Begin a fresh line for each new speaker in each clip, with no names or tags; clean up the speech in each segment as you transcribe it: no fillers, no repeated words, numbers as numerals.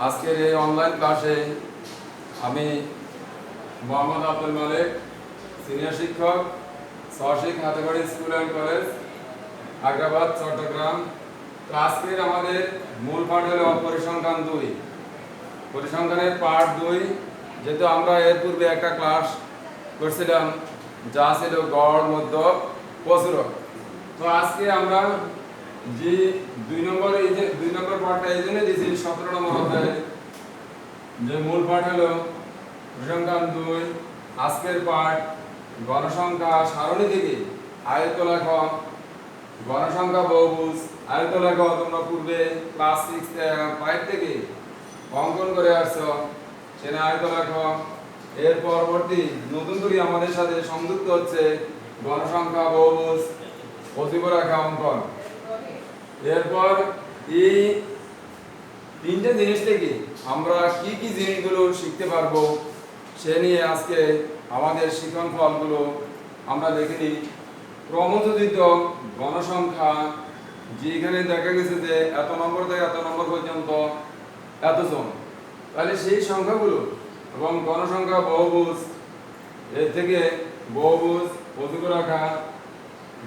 আজকের এই অনলাইন ক্লাসে আমি মোহাম্মদ আব্দুল মালিক, সিনিয়র শিক্ষক, সহশিক হাতেখড়ি school and college, Agrabad, Chittagong. তো আজকের আমাদের মূল পাঠ হলো পরিসংখ্যান 2, পরিসংখ্যানের পার্ট 2। যেহেতু আমরা এর পূর্বে একটা ক্লাস করছিলাম যা ছিল গড়, মধ্য, প্রচুরক। তো আজকে আমরা যে 2 নম্বর পার্টটা এই জন্য দিয়েছি 17 নম্বর অধ্যায়ে, যে মূল পাঠ হলো পরিসংখ্যান 2। আজকের পাঠ গণসংখ্যা সারণী থেকে আয়ত লেখ, গণসংখ্যা বহুভুজ আয়ত লেখ। তোমরা পূর্বে ক্লাস 5 থেকে অঙ্কন করে আসছো, সেটা আয়ত লেখ। এর পরবর্তী নতুন করে আমাদের সাথে সংযুক্ত হচ্ছে গণসংখ্যা বহুভুজ অতিব রেখা অঙ্কন। এরপর এই 3টে জিনিস থেকে আমরা কি কি জিনিসগুলো শিখতে পারবো সে নিয়ে আজকে আমাদের শিক্ষণ ফলগুলো আমরা দেখে নিই। ক্রমযোজিত গণসংখ্যা, যেখানে দেখা গেছে যে এত নম্বর থেকে এত নম্বর পর্যন্ত এতজন, তাহলে সেই সংখ্যাগুলো এবং গণসংখ্যা বহুভুজ, এর থেকে বহুভুজ অতিব রেখা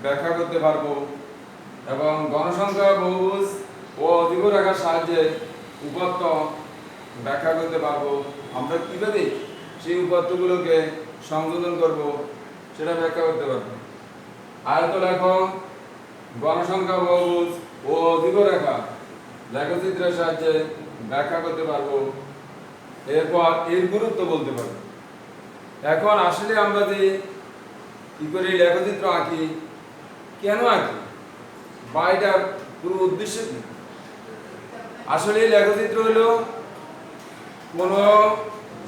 ব্যাখ্যা করতে পারবো এবং গণসংখ্যা বহুভুজ ও অতিব রেখার সাহায্যে উপাত্ত ব্যাখ্যা করতে পারবো। আমরা কিভাবে সেই উপাত্তগুলোকে সংযোজন করব সেটা ব্যাখ্যা করতে পারবো। আয়ত লেখ, গণসংখ্যা বহুভুজ ও অতিব রেখা লেখচিত্রের সাহায্যে ব্যাখ্যা করতে পারবো। এরপর এর গুরুত্ব বলতে পারবো। এখন আসলে আমরা যে কি করে লেখচিত্র আঁকি, কেন আঁকি, বা এটার পুরো উদ্দেশ্য কি? আসলে লেখচিত্র হলো কোনো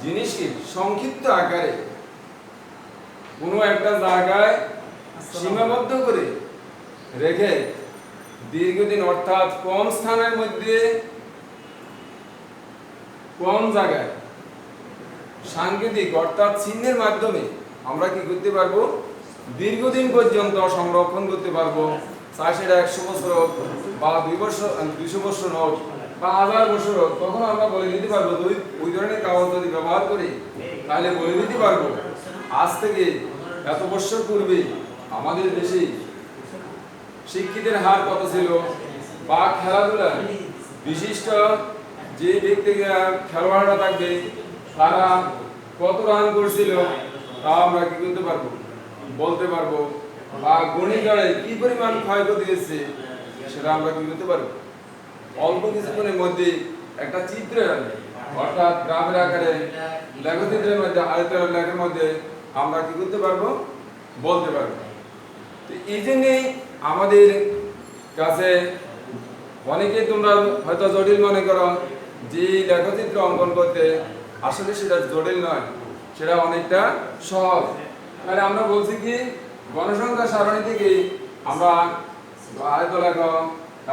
জিনিসকে সংক্ষিপ্ত আকারে কোনো একটা জায়গায় সীমাবদ্ধ করে রেখে দীর্ঘদিন, অর্থাৎ কম স্থানের মধ্যে কম জায়গায় সাংকেতিক অর্থাৎ চিহ্নের মাধ্যমে আমরা কি করতে পারবো, দীর্ঘদিন পর্যন্ত সংরক্ষণ করতে পারবো। চাই সেটা 100 বছর হোক বা 200 বছর হোক বা 1000 বছর হোক, তখন আমরা বলে দিতে পারবো। ওই ধরনের কাগজ যদি ব্যবহার করি তাহলে বলে দিতে পারবো আজ থেকে এত বছর পূর্বে আমাদের দেশে শিক্ষিতের হার কত ছিল, বা খেলাধুলার বিশিষ্ট যে ব্যক্তি খেলোয়াড়রা থাকবে তারা কত রান করছিল তা আমরা কি করতে পারবো, বলতে পারবো। বা গণিতে কি পরিমাণ ক্ষয়ক্ষতি হয়েছে সেটা আমরা কি করতে পারবো। অল্প কিছুক্ষণের মধ্যে একটা চিত্রের, অর্থাৎ গ্রাফের আকারে লেখচিত্রের মধ্যে, আয়তের লেখার মধ্যে আমরা কি করতে পারবো, বলতে পারবো। তো এই জন্যেই আমাদের কাছে অনেকে তোমরা হয়তো জটিল মনে করো যে লেখচিত্র অঙ্কন করতে, আসলে সেটা জটিল নয়, সেটা অনেকটা সহজ। তাহলে আমরা বলছি কি, গণসংখ্যা সারণী থেকে আমরা আয়ত লেখ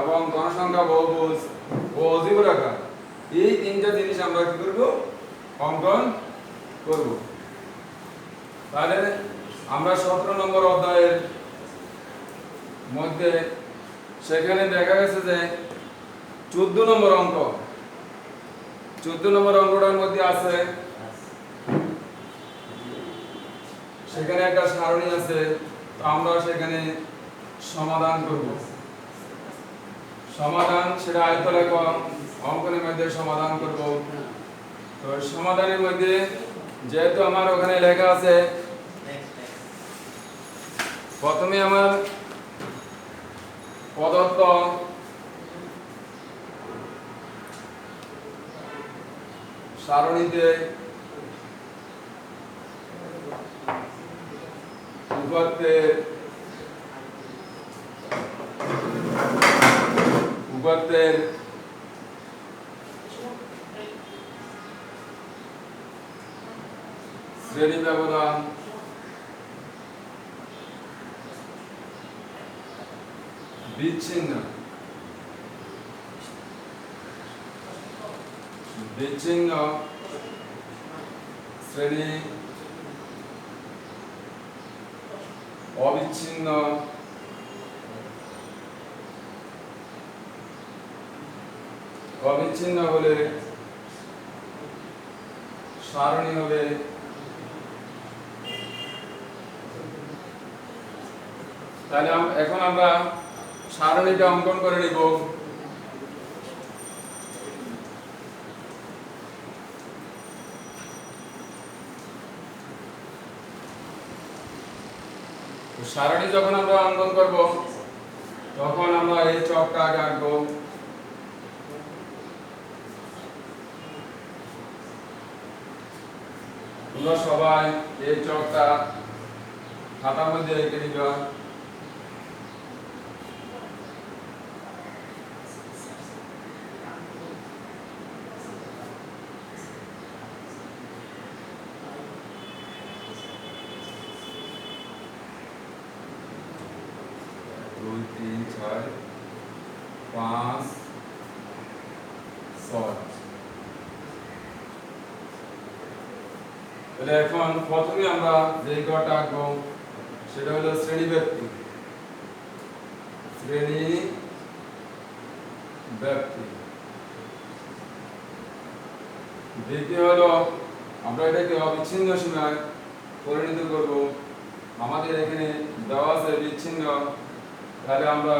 এবং গণসংখ্যা বহুভুজ ও অতিব রেখা, এই 3টা জিনিস আমরা কি করব, অঙ্কন করব। তাহলে আমরা 17 নম্বর অধ্যায়ের মধ্যে সেখানে দেখা গেছে যে 14 নম্বর অঙ্ক, 14 নম্বর অঙ্কটার মধ্যে আছে, সেখানে একটা সারণী আছে। তো আমরা সেখানে সমাধান করব। সমাধান সেটা আয়ত লেখ অঙ্কনের মধ্যে সমাধান করব। তো সমাধানের মধ্যে যেহেতু আমার ওখানে লেখা আছে, প্রথমে আমার প্রদত্ত সারণীতে উপাত্তের শ্রেণী ব্যবধান বিচ্ছিন্ন শ্রেণী, অবিচ্ছিন্ন অবিচ্ছিন্ন হলে সারণী হবে তাহলে এখন আমরা সারণীটা অঙ্কন করে নিব। সারণী যখন আমরা অঙ্কন করব তখন আমরা এই চকটা আগে আঁকবো। তোমরা সবাই এই চকটা খাতার মধ্যে রেখে দিবা। দুই তিন ছয় পাঁচ ছয়। তাহলে এখন প্রথমে আমরা যে ঘরটা আঁকবো সেটা হলো শ্রেণী ব্যক্তি। শ্রেণী ব্যক্তি। দ্বিতীয় হলো আমরা এটাকে অবিচ্ছিন্ন সীমায় পরিণত করব। আমাদের এখানে দেওয়া আছে বিচ্ছিন্ন, তাহলে আমরা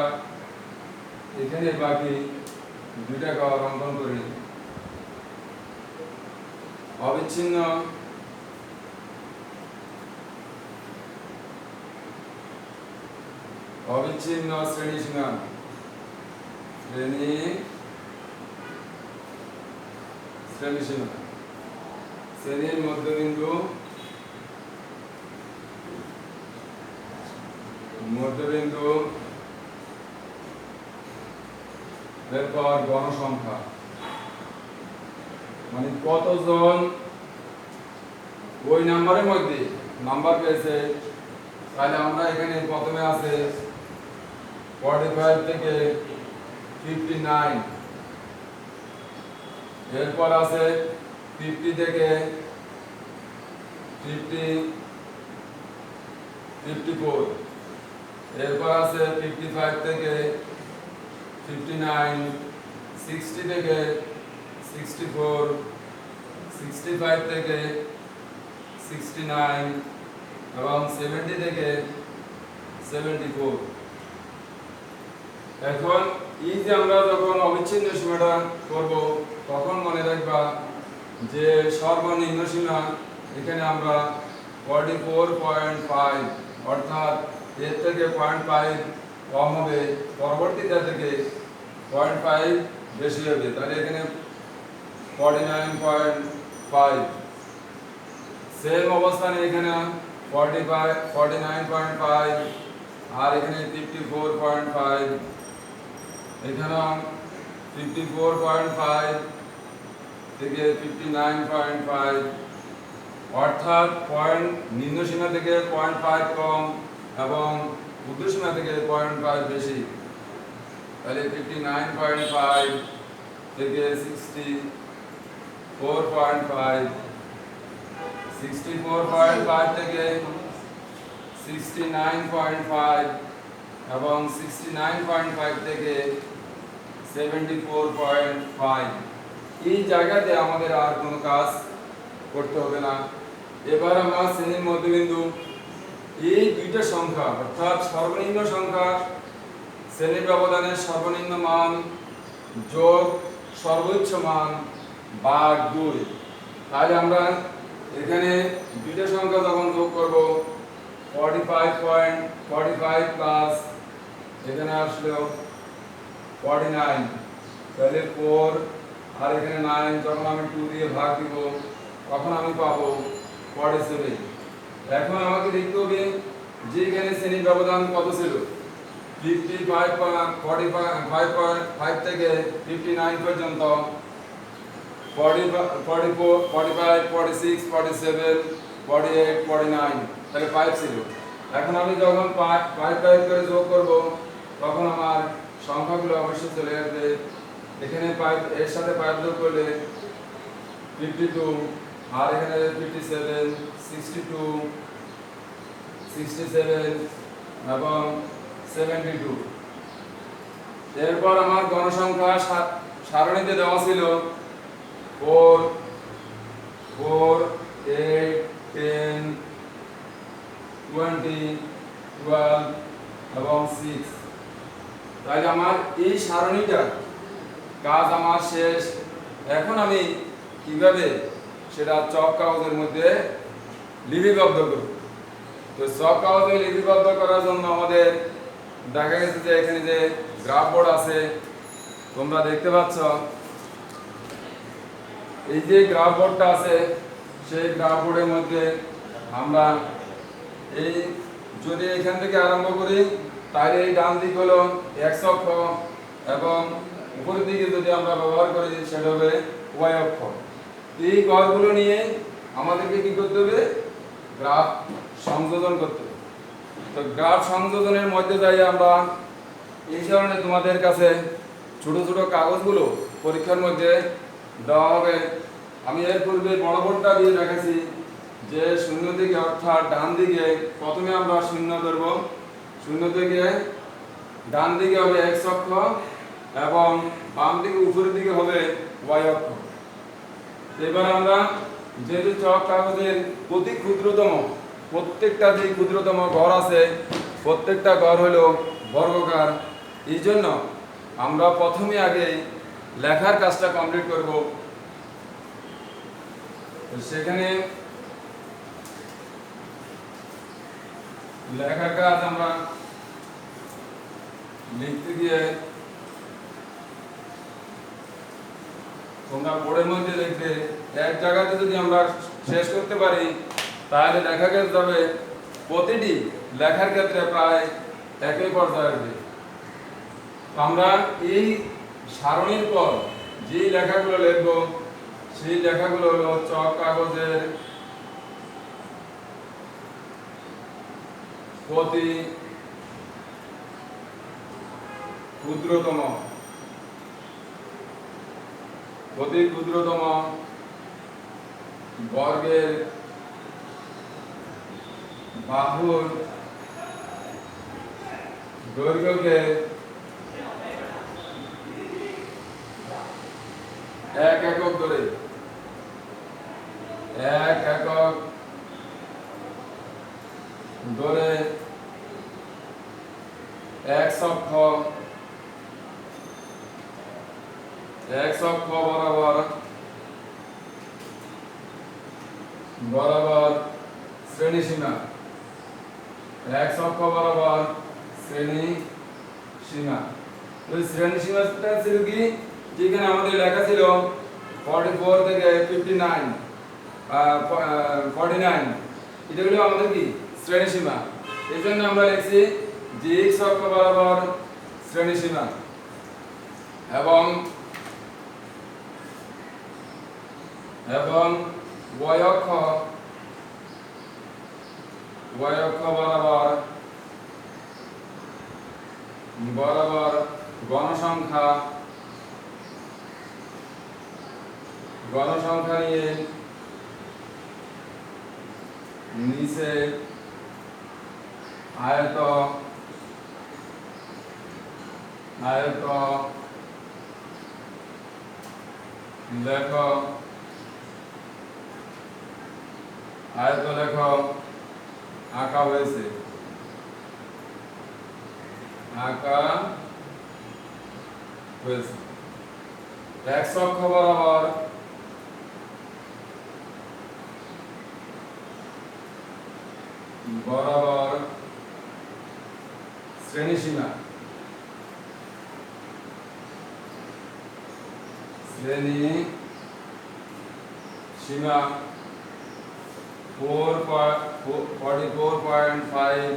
এখানে বাকি দুইটা ঘর অঙ্কন করি। অবিচ্ছিন্ন অবিচ্ছিন্ন শ্রেণী সীমা। শ্রেণী সীমা শ্রেণীর মধ্যবিন্দু এরপর গণসংখ্যা, মানে কতজন ওই নাম্বারের মধ্যে নাম্বার পেয়েছে। তাহলে আমরা এখানে প্রথমে আছে 45 থেকে 59, এরপর আছে 50 থেকে 54, এরপর আছে 55 থেকে 59, 60 থেকে 64, 65 থেকে 69 এবং 70 থেকে 74। এখন এই যে আমরা যখন অবিচ্ছিন্ন সীমাটা করব তখন মনে রাখবা যে সর্বনিম্ন সীমা এখানে আমরা 44.5, অর্থাৎ এর থেকে 0.5 কম হবে, পরবর্তীটা থেকে 0.5 বেশি হবে। তাহলে এখানে 49.5। সেম অবস্থানে এখানে 49.5 আর এখানে 54.5, এখানে 54.5 থেকে 59.5, অর্থাৎ নিম্ন সীমা থেকে 0.5 কম এবং ঊর্ধ্ব সীমা থেকে 0.5 বেশি। তাহলে 59.5 থেকে 64.5, 64.5 থেকে 69.5 এবং 69.5 থেকে 74.5। এই জায়গাতে আমাদের আর কোনো কাজ করতে হবে না। এবার আমরা শ্রেণীর মধ্যবিন্দু এই দুইটা সংখ্যা, অর্থাৎ সর্বনিম্ন সংখ্যা শ্রেণীর ব্যবধানের সর্বনিম্ন মান যোগ সর্বোচ্চ মান ভাগ 2। তাহলে আমরা এখানে দুইটা সংখ্যা যখন যোগ করব 45 প্লাস এখানে আসলো 49, তাহলে 4 আর এখানে 9, যখন আমি 2 দিয়ে ভাগ দিব তখন আমি পাবো 47। এখন আমাকে দেখতে হবে যে এখানে শ্রেণীর ব্যবধান কত ছিল। 45 থেকে 59 পর্যন্ত 44, 45, 46, 47, 48, 49, তাহলে 5 ছিল। এখন আমি যখন 5 করে যোগ করব তখন আমার সংখ্যাগুলো অবশ্যই চলে আসবে। এখানে 5 এর সাথে 5 যোগ করলে 52 আর এখানে 57, 62, 67 এবং 72। এরপর আমার গণসংখ্যা সারণীতে দেওয়া ছিল 4, 4, 8, 10, 20, 12 এবং 6। তাহলে আমার এই সারণীটার কাজ আমার শেষ। এখন আমি কিভাবে সেটা চক কাগজের মধ্যে লিপিবদ্ধ করব। তো চক কাগজে লিপিবদ্ধ করার জন্য আমাদের দেখা গেছে যে এখানে যে গ্রাফ বোর্ড আছে তোমরা দেখতে পাচ্ছ, এই যে গ্রাফ বোর্ডটা আছে সেই গ্রাফ বোর্ডের মধ্যে আমরা এই যদি এখান থেকে আরম্ভ করি তাহলে এই ডান দিক হলো x অক্ষ এবং উপরের দিকে যদি আমরা ব্যবহার করি সেটা হবে y অক্ষ। এই গড়গুলো নিয়ে আমাদেরকে কি করতে হবে? গ্রাফ সংযোজন করতে হবে। তো গ্রাফ সংযোজনের মধ্যে যাই আমরা এই কারণে তোমাদের কাছে ছোট ছোট কাগজগুলো পরীক্ষার মধ্যে দেওয়া হবে। আমি এর পূর্বে বড় বোর্ডটা দিয়ে রেখেছি যে শূন্য থেকে অর্থাৎ ডান দিকে প্রথমে আমরা শূন্য ধরব, শূন্য থেকে ডান দিকে হবে x অক্ষ এবং বাম দিকে উপরের দিকে হবে y অক্ষ। এবার আমরা যেহেতু চক কাগজের প্রতি ক্ষুদ্রতম প্রত্যেকটা যে ক্ষুদ্রতম ঘর আছে প্রত্যেকটা ঘর হলো বর্গাকার, এই জন্য আমরা প্রথমে আগে লেখার কাজটা কমপ্লিট করব। সেখানে লেখার কাজ আমরা লিখতে গিয়ে তোমরা বোর্ডের মধ্যে দেখবে এক জায়গাতে যদি আমরা শেষ করতে পারি তাহলে দেখা যাবে প্রতিটি লেখার ক্ষেত্রে প্রায় একই পর্যায়ে আসবে। আমরা এই সারণীর পর যে লেখাগুলো লিখব সেই লেখাগুলো হলো চক কাগজের প্রতি ক্ষুদ্রতম বর্গের বাহুর দৈর্ঘ্যকে 1 একক ধরে 1 একক ধরে x অক্ষ বরাবর শ্রেণীসীমা, x অক্ষ বরাবর শ্রেণীসীমা। ওই শ্রেণীসীমাটা ছিল কি, যেখানে আমাদের লেখা ছিল 44 থেকে 59 49, এটা হলো আমাদের কি শ্রেণীসীমা। এই জন্য আমরা লিখছি যে x অক্ষ বরাবর শ্রেণীসীমা এবং y অক্ষ বরাবর গণসংখ্যা নিয়ে নিচে আয়ত লেখ আঁকা হয়েছে। x অক্ষ বরাবর শ্রেণীসীমা সীমা 44.5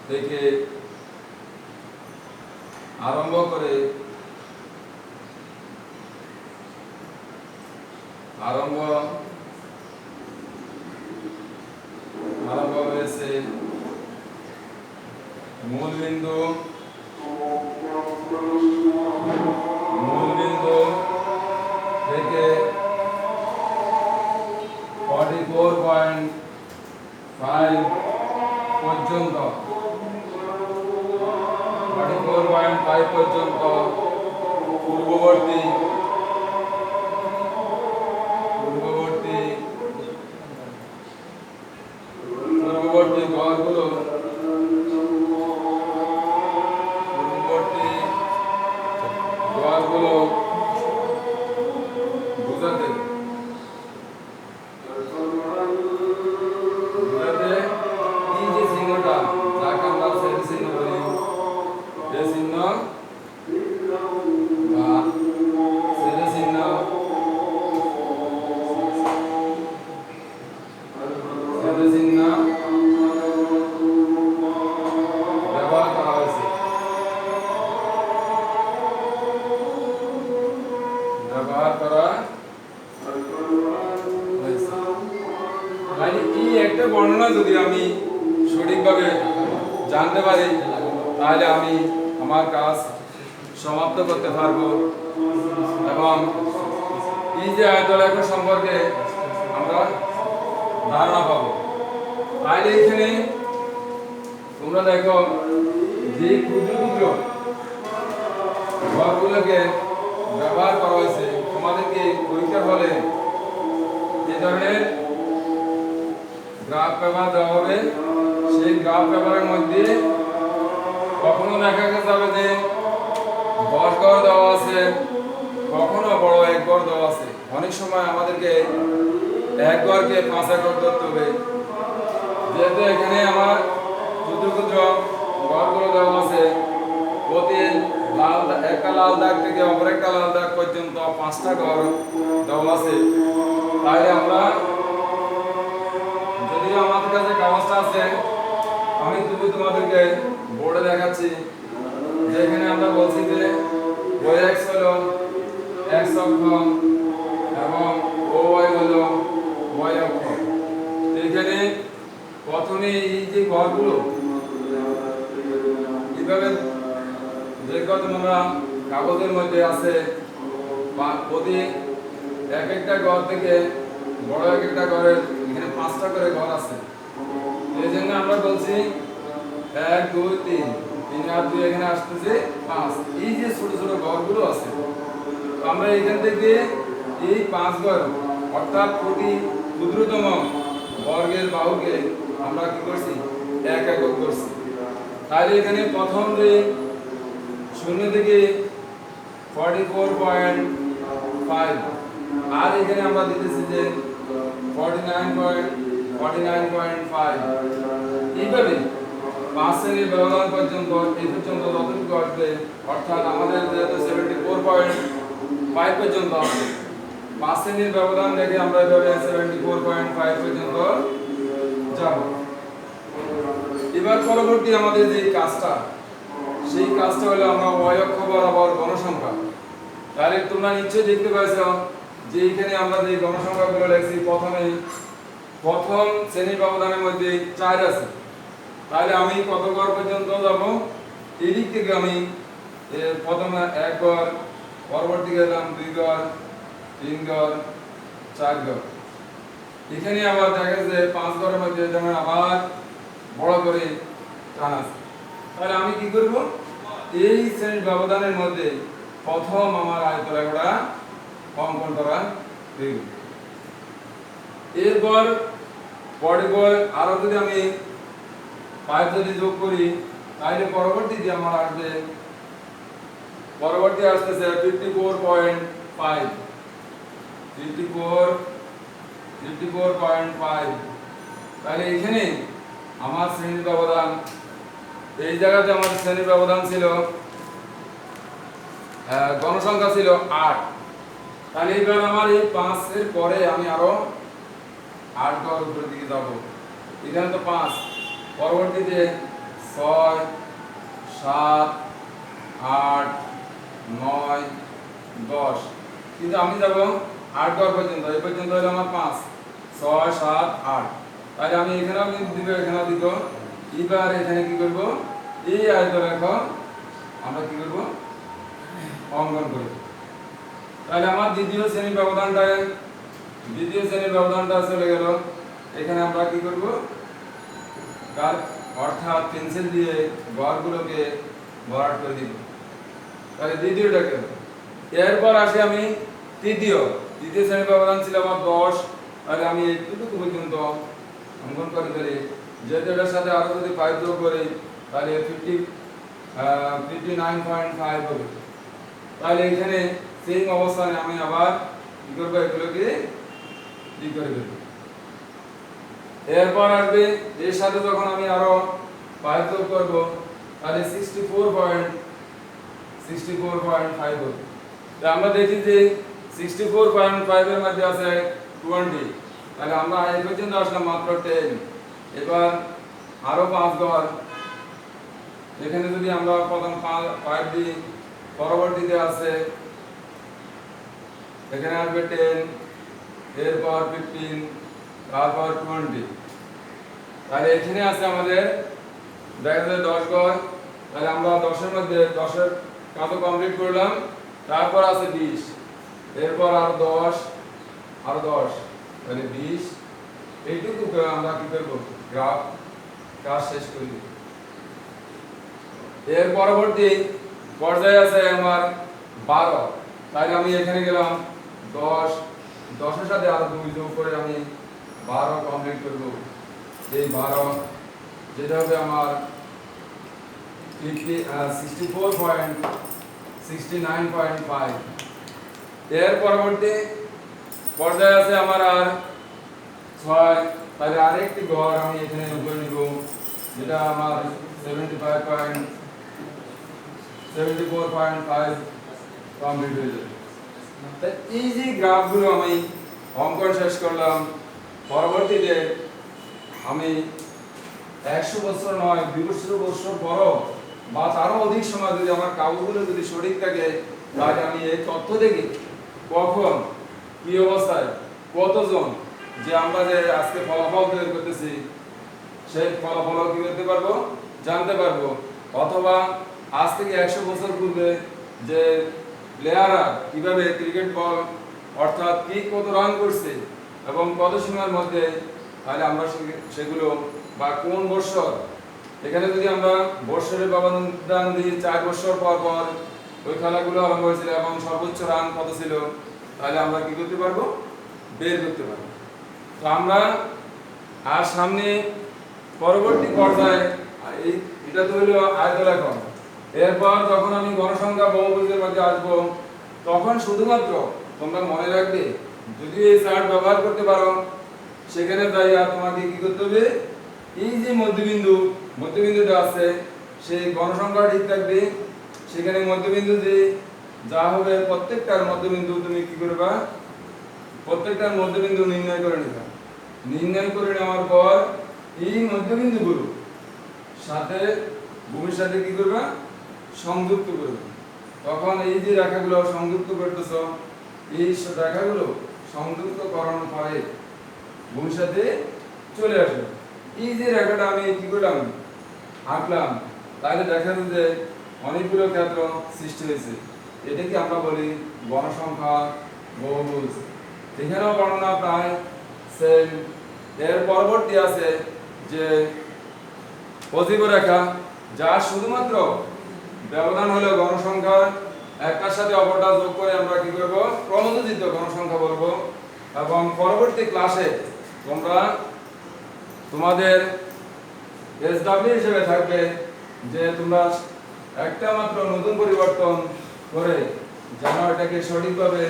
থেকে আরম্ভ করে আরম্ভ হয়েছে মূলবিন্দু থেকে 44.5 পর্যন্ত পূর্ববর্তী ঘরগুলো বোঝাতে এই যে চিহ্নটা যাকে আমরা সেল চিহ্ন বলি, এই চিহ্ন বা সেল চিহ্ন, সেল চিহ্ন ব্যবহার করা হয়েছে। ব্যবহার করা হয়েছে। মানে এই একটা বর্ণনা যদি আমি সঠিকভাবে জানতে পারি তাহলে আমি আমার কাজ সমাপ্ত করতে পারবো এবং এই যে আয়তলেখ সম্পর্কে আমরা ধারণা পাবো। তাহলে এখানে তোমরা দেখো যে ক্ষুদ্র ক্ষুদ্র ঘরগুলোকে ব্যবহার করা হয়েছে, তোমাদেরকে পরীক্ষার হলে যে ধরনের গ্রাফ পেপার দেওয়া হবে, সেই গ্রাফ পেপারের মধ্যে কখনো দেখা যাবে যে 10 ঘর দেওয়া আছে, কখনো বড় এক ঘর দেওয়া আছে। অনেক সময় আমাদেরকে এক ঘরকে 5 একর ধরতে হবে, যেহেতু এখানে আমার ক্ষুদ্র ক্ষুদ্র ঘরগুলো দেওয়া আছে, প্রতি একটা লাল দাগ থেকে অপর একটা লাল দাগ পর্যন্ত 5টা ঘর দেওয়া আছে। তাই আমরা যদিও আমাদের কাছে কাগজটা আছে, আমি তোমাদেরকে বোর্ডে দেখাচ্ছি, যেখানে আমরা বলছি যে ওয়াই এক্স হলো এক্স অক্ষ এবং ও ওয়াই হলো ওয়াই অক্ষ। এখানে প্রথমে এই যে ঘরগুলো এইভাবে যে তোমরা কাগজের মধ্যে আছে, বা প্রতি এক একটা ঘর থেকে বড় এক একটা ঘরের এখানে 5টা করে ঘর আছে। এই জন্য আমরা বলছি 1 2 3 3 আর 2 এখানে আসতেছে 5। এই যে ছোট ছোট ঘরগুলো আছে, আমরা এখান থেকে এই 5 ঘর অর্থাৎ প্রতি ক্ষুদ্রতম বর্গের বাহুকে আমরা কি করছি 1 একক করছি। তাহলে এখানে প্রথম যে 0 থেকে 44.5 আর এখানে আমরা দিতেছি যে 49.5। এইভাবে 5 শ্রেণীর ব্যবধান পর্যন্ত এই পর্যন্ত যতটুকু আসবে, অর্থাৎ আমাদের যেহেতু 74.5 পর্যন্ত আসবে, 5 শ্রেণীর ব্যবধান দেখে আমরা এভাবে 74.5 পর্যন্ত যাব। এবার পরবর্তী আমাদের যে কাজটা, সেই কাজটা হলো আমরা y অক্ষ বরাবর গণসংখ্যা। তাহলে তোমরা নিশ্চয়ই দেখতে পাইছো যে এখানে আমরা যে গণসংখ্যাগুলো লিখছি, প্রথম শ্রেণীর ব্যবধানের মধ্যে 4 আছে। তাহলে আমি কত ঘর পর্যন্ত যাব? এই দিক থেকে আমি প্রথমে 1 ঘর, পরবর্তী গেলাম 2 ঘর, 3 ঘর, 4 ঘর। এখানে আবার দেখা যাচ্ছে 5 ঘরের মধ্যে যেমন আবার বড় করে টান আছে। তাহলে আমি কি করব? এই শ্রেণীর ব্যবধানের মধ্যে প্রথম আমার আয়তরেখাটা অঙ্কন করা হইল। এরপর আরো যদি আমি 5 যদি যোগ করি, তাহলে পরবর্তীতে আমার আসবে, পরবর্তী আসতেছে 54.5। তাহলে এখানে আমার শ্রেণীর ব্যবধান, এই জায়গাতে আমার শ্রেণীর ব্যবধান ছিল গণসংখ্যা ছিল 8। তাহলে এবার আমার এই 5 এর পরে আমি আরো 8 ঘর উপরের দিকে যাব। এখানে তো 5, পরবর্তীতে 6 7 8 9 10, কিন্তু আমি যাব 8 ঘর পর্যন্ত। এই পর্যন্ত হলো আমার 5 6 7 8। তাহলে আমি এখানেও দিব, এখানেও দিব। এবার এখানে কি করব? এই আয়তরেখা আমরা কি করব? অঙ্কন করব। তাহলে আমার দ্বিতীয় শ্রেণীর ব্যবধানটা চলে গেল। এখানে আমরা কি করব? অর্থাৎ পেন্সিল দিয়ে ঘরগুলোকে ভরাট করে দিব। তাহলে দ্বিতীয়টা গেল। এরপর আসি আমি তৃতীয় শ্রেণীর ব্যবধান ছিল আমার 10। তাহলে আমি এইটুকু পর্যন্ত অঙ্কন করে ফেলি। যেহেতু এটার সাথে আরো যদি 5 যোগ করি, তাহলে 59.5 হবে। তাহলে এখানে সেম অবস্থানে আমি আবার কি করবো, এগুলোকে কি করে দেব। এরপর আসবে এর সাথে যখন আমি আরো 5 যোগ করব তাহলে 64.5 হবে। তো আমরা দেখি যে 64.5 এর মধ্যে আছে 20, তাহলে আমরা এই পর্যন্ত আসলাম মাত্র 10। এবার আরো 5 ঘর, এখানে যদি আমরা প্রথম 5 দিই, পরবর্তীতে আছে এখানে আসবে 10, এরপর 15, তারপর 20। তাহলে এখানে আছে আমাদের দেখা যায় 10 ঘর। তাহলে আমরা 10 এর মধ্যে 10 এর কাজ কমপ্লিট করলাম। তারপর আছে 20, এরপর আরো 10, আরো 10, তাহলে 20। এইটুকু আমরা কি করব, গ্রাফ কাজ শেষ করে দেব। এর পরবর্তী পর্যায়ে আছে আমার 12, তাহলে আমি এখানে গেলাম 10, 10 এর সাথে আরো 2 যোগ করে আমি 12 কমপ্লিট করব। এই 12 যেটা হবে আমার 64.69.5। এর পরবর্তী পর্যায়ে আছে আমার আর 6, তাহলে আরেকটি ঘর আমি এখানে উপরে নিব, যেটা আমার 74.5 কমপ্লিট হয়ে যাবে। তাই এই যে গ্রাফগুলো আমি অঙ্কন শেষ করলাম, পরবর্তীতে আমি 100 বছর নয় 200 বছর পরও বা তারও অধিক সময় যদি আমার কাগজগুলো যদি সঠিক থাকে, তাহলে আমি এই তথ্য থেকে কখন কি অবস্থায় কতজন যে আমরা যে আজকে ফলাফল তৈরি করতেছি সেই ফলাফল কি করতে পারবো, জানতে পারবো। অথবা আজ থেকে 100 বছর পূর্বে যে প্লেয়াররা কিভাবে ক্রিকেট বল অর্থাৎ কি কত রান করছে এবং কত সময়ের মধ্যে, তাহলে আমরা সেগুলো বা কোন বছর, এখানে যদি আমরা বছরের ব্যবধান দিই 4 বছর পর পর ওই খেলাগুলো আরম্ভ হয়েছিল এবং সর্বোচ্চ রান কত ছিল, তাহলে আমরা কি করতে পারবো, বের করতে পারবো। তো আমরা আর সামনে পরবর্তী পর্যায়ে এটা তো হলো আয়তলেখন। এরপর যখন আমি গণসংখ্যা বহুভুজের মধ্যে আসবো, তখন শুধুমাত্র তোমরা মনে রাখবে, যদি এই চার্ট ব্যবহার করতে পারো, সেখানে তাই আর তোমাকে কি করতে হবে, এই যে মধ্যবিন্দুটা আছে সেই গণসংখ্যা ঠিক থাকবে, সেখানে মধ্যবিন্দু যে যা হবে প্রত্যেকটার মধ্যবিন্দু তুমি কি করবা, প্রত্যেকটার মধ্যবিন্দু নির্ণয় করে নিবা। নির্ণয় করে নেওয়ার পর এই মধ্যবিন্দুগুলো সাথে ভূমির সাথে কি করবা, সংযুক্ত করবে। তখন এই যে রেখাগুলো সংযুক্ত করতেছ, এই রেখাগুলো সংযুক্ত করানোর পরে ভূমির সাথে চলে আসবে। এই যে রেখাটা আমি কি করলাম, আঁকলাম, তাহলে দেখা যাচ্ছে যে অনেকগুলো ক্ষেত্র সৃষ্টি হয়েছে। এটাকে আমরা বলি গণসংখ্যা বহুভুজ। এখানেও বর্ণনা প্রায় সেম। এর পরবর্তী আছে যে অজীব রেখা, যা শুধুমাত্র ব্যবধান হলো গণসংখ্যা একটার সাথে অপরটা যোগ করে আমরা কি করব, ক্রমযোজিত গণসংখ্যা বলবো। এবং পরবর্তী ক্লাসে তোমরা তোমাদের এসডব্লিউ হিসেবে থাকবে যে তোমরা একটা মাত্র নতুন পরিবর্তন করে যেন এটাকে সঠিকভাবে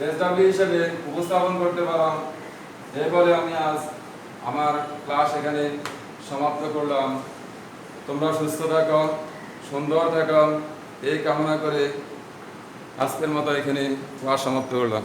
এসডব্লিউ হিসেবে উপস্থাপন করতে পারো। এই বলে আমি আজ আমার ক্লাস এখানে সমাপ্ত করলাম। তোমরা সুস্থ থাকো, সুন্দর থাকো, এই কামনা করে আজকের মতো এখানে ক্লাস সমাপ্ত করলাম।